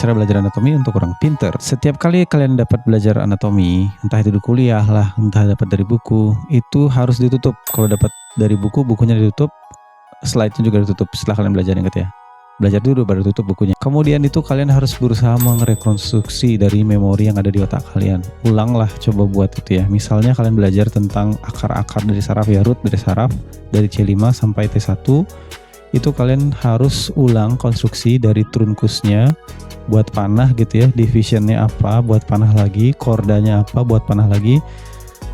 cara belajar anatomi untuk orang pinter. Setiap kali kalian dapat belajar anatomi, entah itu di kuliah lah, entah dapat dari buku, itu harus ditutup. Kalau dapat dari buku, bukunya ditutup, slide-nya juga ditutup setelah kalian belajar, ingat ya. Belajar dulu baru tutup bukunya. Kemudian itu kalian harus berusaha merekonstruksi dari memori yang ada di otak kalian. Ulanglah, coba buat itu ya. Misalnya kalian belajar tentang akar-akar dari saraf ya, root dari saraf, dari C5 sampai T1. Itu kalian harus ulang konstruksi dari truncusnya buat panah gitu ya, divisionnya apa buat panah lagi, kordanya apa buat panah lagi,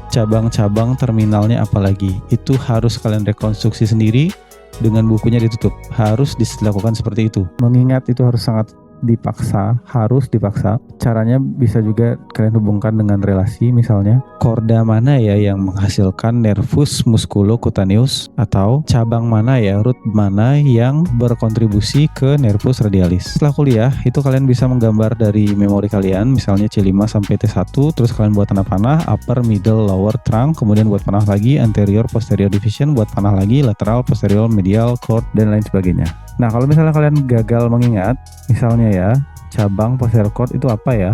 cabang-cabang terminalnya apa lagi. Itu harus kalian rekonstruksi sendiri dengan bukunya ditutup. Harus dilakukan seperti itu. Mengingat itu harus sangat harus dipaksa. Caranya bisa juga kalian hubungkan dengan relasi, misalnya korda mana ya yang menghasilkan nervus musculocutaneus, atau cabang mana ya, root mana yang berkontribusi ke nervus radialis. Setelah kuliah itu kalian bisa menggambar dari memori kalian, misalnya C5 sampai T1, terus kalian buat tanda panah upper, middle, lower trunk, kemudian buat panah lagi anterior, posterior division, buat panah lagi lateral, posterior, medial, chord, dan lain sebagainya. Nah, kalau misalnya kalian gagal mengingat, misalnya ya, cabang posterior chord itu apa ya?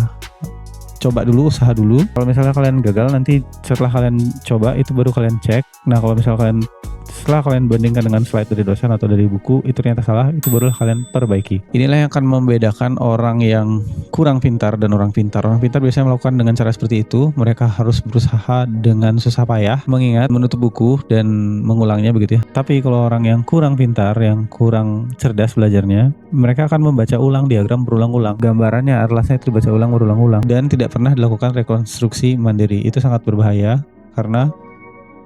Coba dulu, usaha dulu. Kalau misalnya kalian gagal, nanti setelah kalian coba, itu baru kalian cek. Nah, kalau misalnya setelah kalian bandingkan dengan slide dari dosen atau dari buku, itu ternyata salah, itu barulah kalian perbaiki. Inilah yang akan membedakan orang yang kurang pintar dan orang pintar. Orang pintar biasanya melakukan dengan cara seperti itu. Mereka harus berusaha dengan susah payah mengingat, menutup buku, dan mengulangnya begitu ya. Tapi kalau orang yang kurang pintar, yang kurang cerdas belajarnya, mereka akan membaca ulang diagram berulang-ulang. Gambarannya, atlasnya itu dibaca ulang berulang-ulang, dan tidak pernah dilakukan rekonstruksi mandiri. Itu sangat berbahaya karena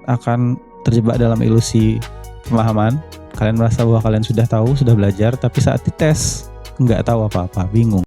akan terjebak dalam ilusi pemahaman. Kalian merasa bahwa kalian sudah tahu, sudah belajar, tapi saat dites nggak tahu apa-apa, bingung.